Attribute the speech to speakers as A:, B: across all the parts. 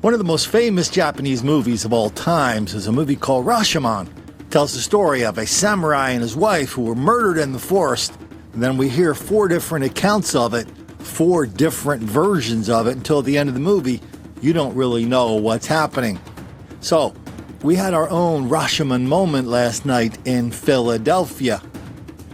A: One of the most famous Japanese movies of all times is a movie called Rashomon. It tells the story of a samurai and his wife who were murdered in the forest. And then we hear 4 different accounts of it, 4 different versions of it until the end of the movie. You don't really know what's happening. So, we had our own Rashomon moment last night in Philadelphia.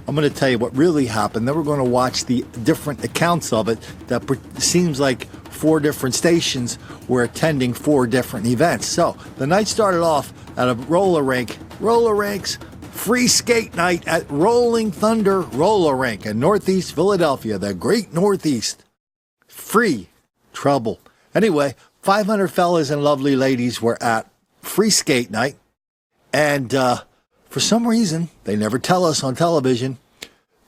A: I'm going to tell you what really happened. Then we're going to watch the different accounts of it. That seems like 4 different stations were attending 4 different events. So the night started off at a roller rink. Roller rinks, free skate night at Rolling Thunder Roller Rink in Northeast Philadelphia, the great Northeast. Free trouble. Anyway, 500 fellas and lovely ladies were at free skate night. And for some reason, they never tell us on television,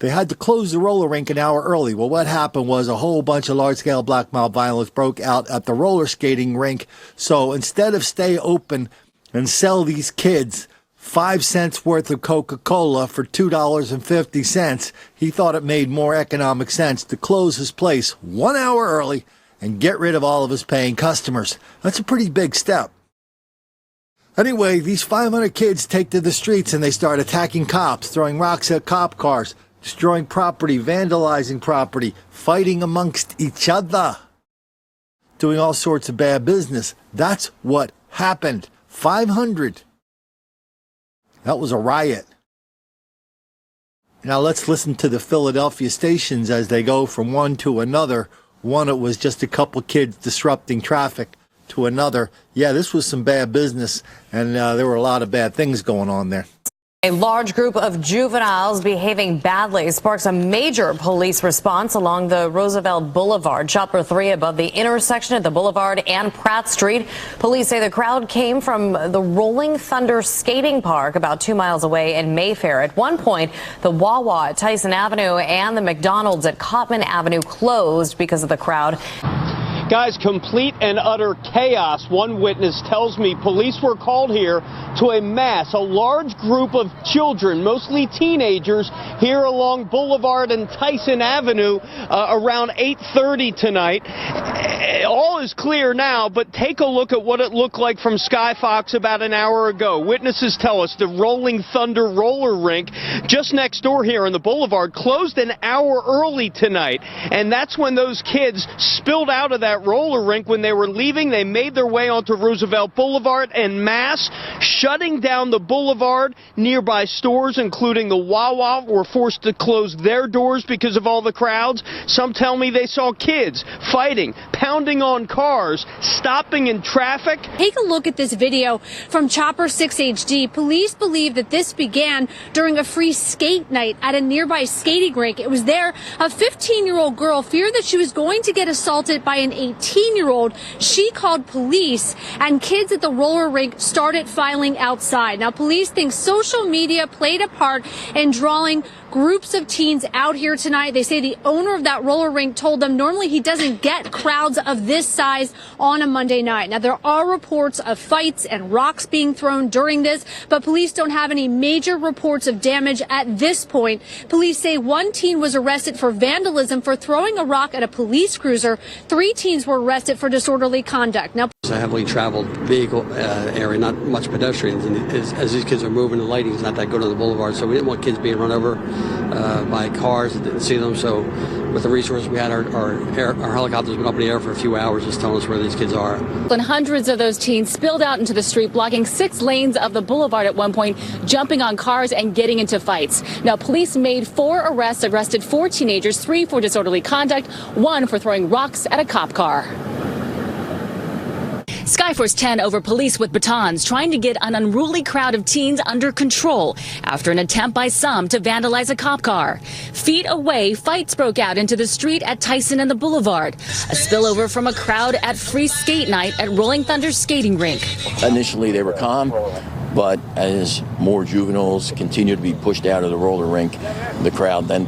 A: they had to close the roller rink an hour early. Well, what happened was a whole bunch of large-scale black mob violence broke out at the roller skating rink. So instead of stay open and sell these kids 5 cents worth of Coca-Cola for $2.50, he thought it made more economic sense to close his place 1 hour early and get rid of all of his paying customers. That's a pretty big step. Anyway, these 500 kids take to the streets and they start attacking cops, throwing rocks at cop cars, destroying property, vandalizing property, fighting amongst each other, doing all sorts of bad business. That's what happened. 500. That was a riot. Now let's listen to the Philadelphia stations as they go from one to another. One, it was just a couple kids disrupting traffic, to another. Yeah, this was some bad business, and there were a lot of bad things going on there.
B: A large group of juveniles behaving badly sparks a major police response along the Roosevelt Boulevard. Chopper 3 above the intersection at the Boulevard and Pratt Street. Police say the crowd came from the Rolling Thunder skating park about 2 miles away in Mayfair. At one point, the Wawa at Tyson Avenue and the McDonald's at Cotman Avenue closed because of the crowd.
C: Guys, complete and utter chaos. One witness tells me police were called here to a large group of children, mostly teenagers, here along Boulevard and Tyson Avenue around 8:30 tonight. All is clear now, but take a look at what it looked like from Sky Fox about an hour ago. Witnesses tell us the Rolling Thunder roller rink just next door here on the Boulevard closed an hour early tonight, and that's when those kids spilled out of that roller rink. When they were leaving, they made their way onto Roosevelt Boulevard en masse, shutting down the boulevard. Nearby stores, including the Wawa, were forced to close their doors because of all the crowds. Some tell me they saw kids fighting, pounding on cars, stopping in traffic.
D: Take a look at this video from Chopper 6 HD. Police believe that this began during a free skate night at a nearby skating rink. It was there a 15-year-old girl feared that she was going to get assaulted by an 18-year-old. She called police, and kids at the roller rink started filing outside. Now, police think social media played a part in drawing groups of teens out here tonight. They say the owner of that roller rink told them normally he doesn't get crowds of this size on a Monday night. Now, there are reports of fights and rocks being thrown during this, but police don't have any major reports of damage at this point. Police say one teen was arrested for vandalism for throwing a rock at a police cruiser. 3 teens were arrested for disorderly conduct. Now,
E: it's a heavily traveled vehicle area, not much pedestrians, and as these kids are moving, the lighting is not that good on the boulevard, so we didn't want kids being run over by cars that didn't see them. So with the resources we had, our helicopters been up in the air for a few hours just telling us where these kids are.
F: And hundreds of those teens spilled out into the street, blocking 6 lanes of the boulevard at one point, jumping on cars and getting into fights. Now, police made 4 arrests, arrested 4 teenagers, 3 for disorderly conduct, 1 for throwing rocks at a cop car. Skyforce 10 over police with batons trying to get an unruly crowd of teens under control after an attempt by some to vandalize a cop car. Feet away, fights broke out into the street at Tyson and the Boulevard. A spillover from a crowd at free skate night at Rolling Thunder skating rink.
G: Initially, they were calm. But as more juveniles continued to be pushed out of the roller rink, the crowd then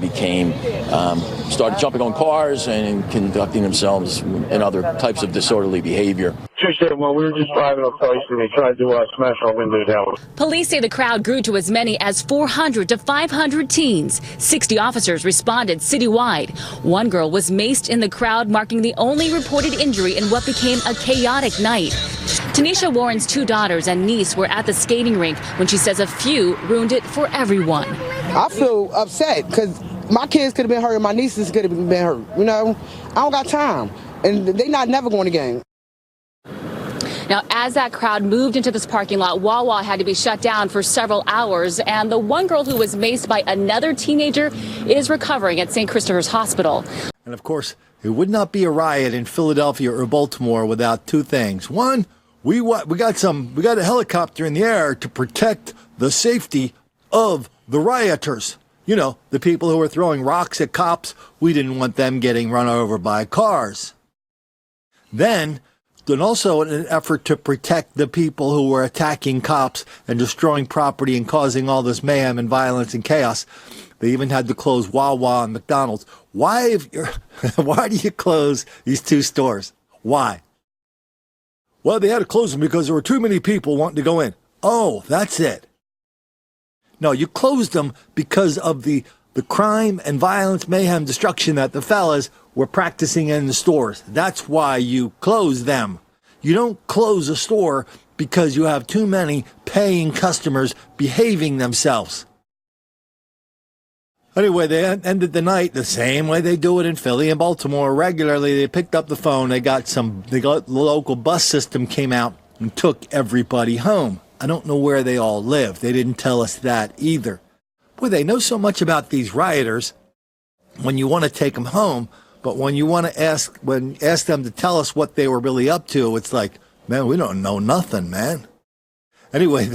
G: started jumping on cars and conducting themselves in other types of disorderly behavior.
H: She said, well, we were just driving up Place and they tried to smash our windows out.
F: Police say the crowd grew to as many as 400 to 500 teens. 60 officers responded citywide. One girl was maced in the crowd, marking the only reported injury in what became a chaotic night. Tanisha Warren's 2 daughters and niece were at the skating rink when she says a few ruined it for everyone.
I: I feel upset because my kids could have been hurt and my nieces could have been hurt. You know, I don't got time, and they not never going to game.
F: Now, as that crowd moved into this parking lot, Wawa had to be shut down for several hours, and the one girl who was maced by another teenager is recovering at St. Christopher's Hospital.
A: And of course, it would not be a riot in Philadelphia or Baltimore without 2 things. One, we got a helicopter in the air to protect the safety of the rioters. You know, the people who were throwing rocks at cops. We didn't want them getting run over by cars. Then also in an effort to protect the people who were attacking cops and destroying property and causing all this mayhem and violence and chaos, they even had to close Wawa and McDonald's. Why do you close these 2 stores? Why? Well, they had to close them because there were too many people wanting to go in. Oh, that's it. No, you closed them because of the crime and violence, mayhem, destruction that the fellas were practicing in the stores. That's why you close them. You don't close a store because you have too many paying customers behaving themselves. Anyway, they ended the night the same way they do it in Philly and Baltimore regularly. They picked up the phone. The local bus system came out and took everybody home. I don't know where they all live. They didn't tell us that either. Boy, they know so much about these rioters when you want to take them home, but when you want to ask them to tell us what they were really up to, it's like, man, we don't know nothing, man. Anyway,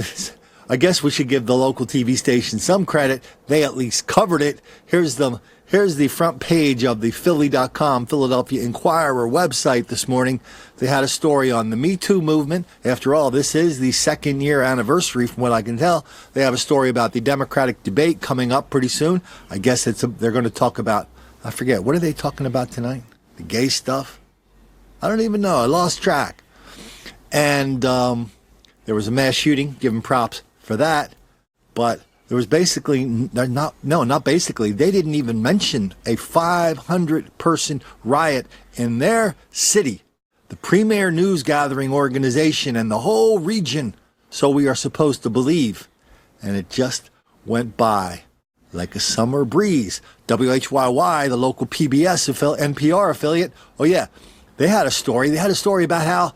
A: I guess we should give the local TV station some credit. They at least covered it. Here's the front page of the Philly.com Philadelphia Inquirer website this morning. They had a story on the Me Too movement. After all, this is the 2nd year anniversary from what I can tell. They have a story about the Democratic debate coming up pretty soon. I guess they're going to talk about, I forget, what are they talking about tonight? The gay stuff? I don't even know. I lost track. And there was a mass shooting, give them props for that. But there was basically, not basically, they didn't even mention a 500-person riot in their city, the premier news gathering organization and the whole region, so we are supposed to believe. And it just went by like a summer breeze. WHYY, the local PBS NPR affiliate, oh yeah, they had a story. They had a story about how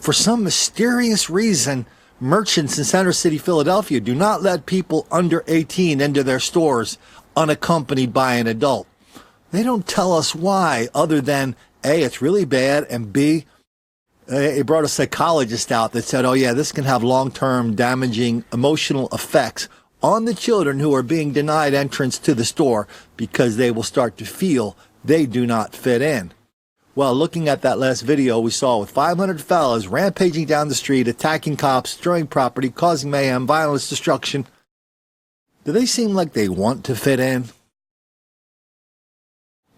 A: for some mysterious reason, merchants in Center City, Philadelphia do not let people under 18 into their stores unaccompanied by an adult. They don't tell us why, other than A, it's really bad, and B, they brought a psychologist out that said, oh yeah, this can have long-term damaging emotional effects on the children who are being denied entrance to the store because they will start to feel they do not fit in. Well, looking at that last video we saw with 500 fellas rampaging down the street, attacking cops, destroying property, causing mayhem, violence, destruction, do they seem like they want to fit in?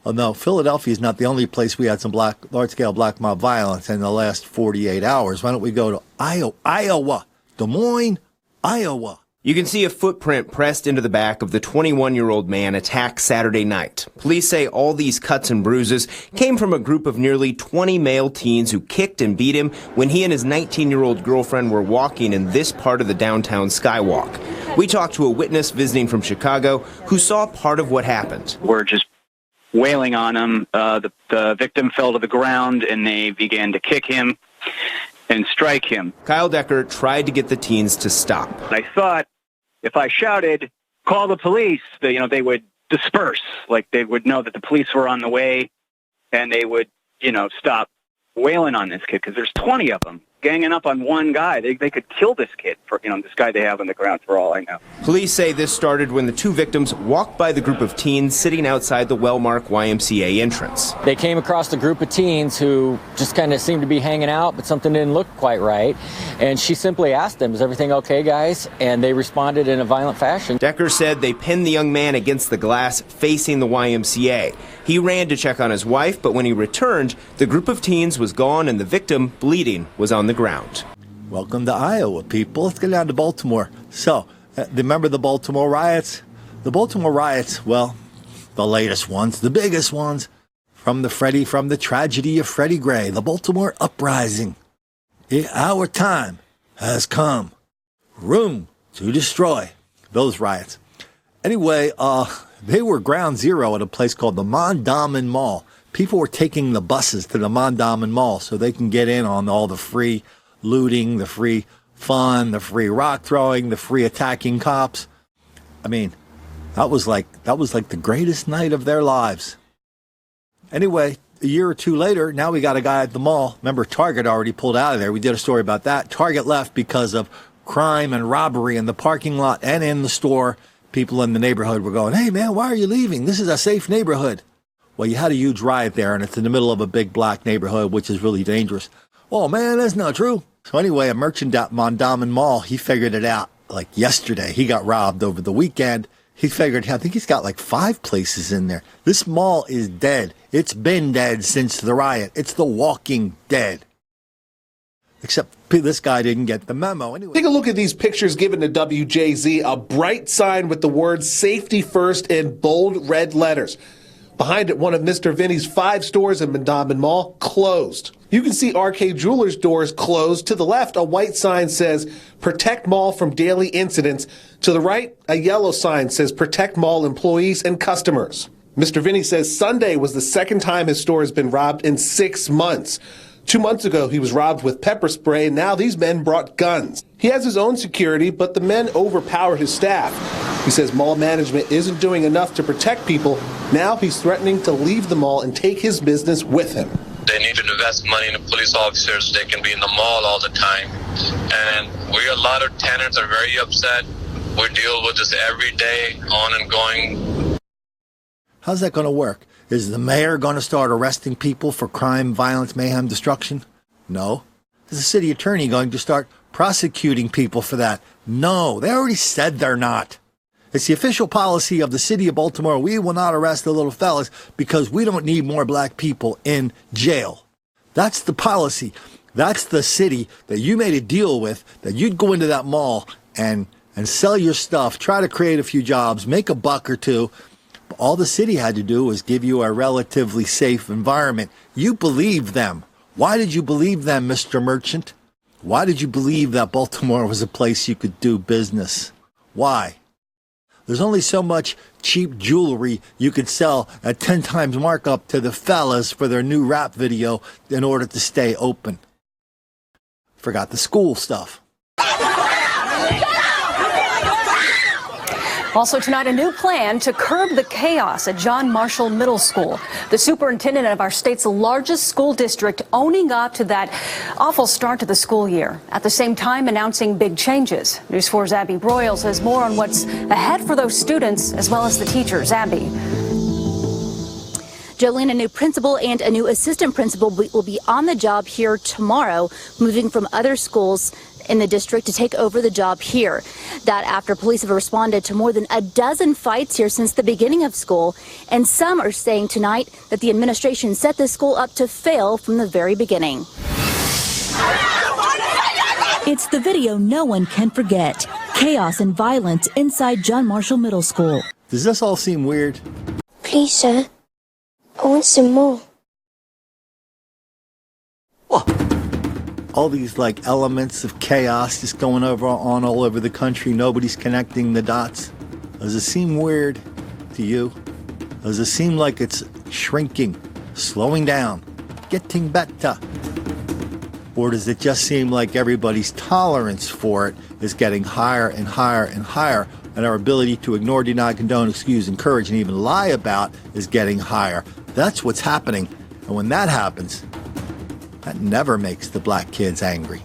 A: Oh no, Philadelphia is not the only place we had some large-scale black mob violence in the last 48 hours. Why don't we go to Iowa, Des Moines, Iowa.
J: You can see a footprint pressed into the back of the 21-year-old man attacked Saturday night. Police say all these cuts and bruises came from a group of nearly 20 male teens who kicked and beat him when he and his 19-year-old girlfriend were walking in this part of the downtown Skywalk. We talked to a witness visiting from Chicago who saw part of what happened.
K: We're just wailing on him. The victim fell to the ground and they began to kick him and strike him.
J: Kyle Decker tried to get the teens to stop.
K: I thought if I shouted, call the police, they would disperse. Like they would know that the police were on the way and they would, stop wailing on this kid because there's 20 of them. ganging up on one guy. They could kill this kid for, this guy they have on the ground for all I know.
J: Police say this started when the two victims walked by the group of teens sitting outside the Wellmark YMCA entrance.
L: They came across a group of teens who just kind of seemed to be hanging out, but something didn't look quite right. And she simply asked them, "Is everything okay, guys?" And they responded in a violent fashion.
J: Decker said they pinned the young man against the glass facing the YMCA. He ran to check on his wife, but when he returned, the group of teens was gone and the victim, bleeding, was on the ground.
A: Welcome to Iowa, people. Let's get down to Baltimore. So, remember the Baltimore riots? The Baltimore riots, well, the latest ones, the biggest ones, from the tragedy of Freddie Gray, the Baltimore uprising. Our time has come. Room to destroy those riots. Anyway, they were ground zero at a place called the Mondawmin Mall. People were taking the buses to the Mondawmin Mall so they can get in on all the free looting, the free fun, the free rock throwing, the free attacking cops. I mean, that was like the greatest night of their lives. Anyway, a year or two later, now we got a guy at the mall. Remember, Target already pulled out of there. We did a story about that. Target left because of crime and robbery in the parking lot and in the store. People in the neighborhood were going, "Hey, man, why are you leaving? This is a safe neighborhood." Well, you had a huge riot there, and it's in the middle of a big black neighborhood, which is really dangerous. Oh, man, that's not true. So anyway, a merchant at Mondawmin Mall, he figured it out like yesterday. He got robbed over the weekend. He figured, I think he's got like 5 places in there. This mall is dead. It's been dead since the riot. It's the Walking Dead. Except this guy didn't get the memo. Anyway.
M: Take a look at these pictures given to WJZ. A bright sign with the words "Safety First" in bold red letters. Behind it, one of Mr. Vinny's 5 stores in Mondawmin Mall closed. You can see RK Jewelers doors closed. To the left, a white sign says "Protect Mall from Daily Incidents." To the right, a yellow sign says "Protect Mall Employees and Customers." Mr. Vinny says Sunday was the second time his store has been robbed in 6 months. 2 months ago, he was robbed with pepper spray, and now these men brought guns. He has his own security, but the men overpowered his staff. He says mall management isn't doing enough to protect people. Now he's threatening to leave the mall and take his business with him.
N: They need to invest money in the police officers. They can be in the mall all the time. And a lot of tenants are very upset. We deal with this every day, on and going.
A: How's that going to work? Is the mayor going to start arresting people for crime, violence, mayhem, destruction? No. Is the city attorney going to start prosecuting people for that? No. They already said they're not. It's the official policy of the city of Baltimore. We will not arrest the little fellas because we don't need more black people in jail. That's the policy. That's the city that you made a deal with, that you'd go into that mall and sell your stuff, try to create a few jobs, make a buck or two. All the city had to do was give you a relatively safe environment. You believed them. Why did you believe them, Mr. Merchant? Why did you believe that Baltimore was a place you could do business? Why? There's only so much cheap jewelry you could sell at 10 times markup to the fellas for their new rap video in order to stay open. Forgot the school stuff.
O: Also tonight, a new plan to curb the chaos at John Marshall Middle School. The superintendent of our state's largest school district owning up to that awful start to the school year. At the same time, announcing big changes. News 4's Abby Broyles has more on what's ahead for those students as well as the teachers. Abby.
P: Jolene, a new principal and a new assistant principal will be on the job here tomorrow, moving from other schools in the district to take over the job here. That after police have responded to more than a dozen fights here since the beginning of school, and some are saying tonight that the administration set the school up to fail from the very beginning.
Q: It's the video no one can forget. Chaos and violence inside John Marshall Middle School.
A: Does this all seem weird?
R: Please, sir. I want some more.
A: All these elements of chaos just going on all over the country. Nobody's connecting the dots. Does it seem weird to you? Does it seem like it's shrinking, slowing down, getting better? Or does it just seem like everybody's tolerance for it is getting higher and higher and higher, and our ability to ignore, deny, condone, excuse, encourage, and even lie about is getting higher? That's what's happening. And when that happens, That never makes the black kids angry.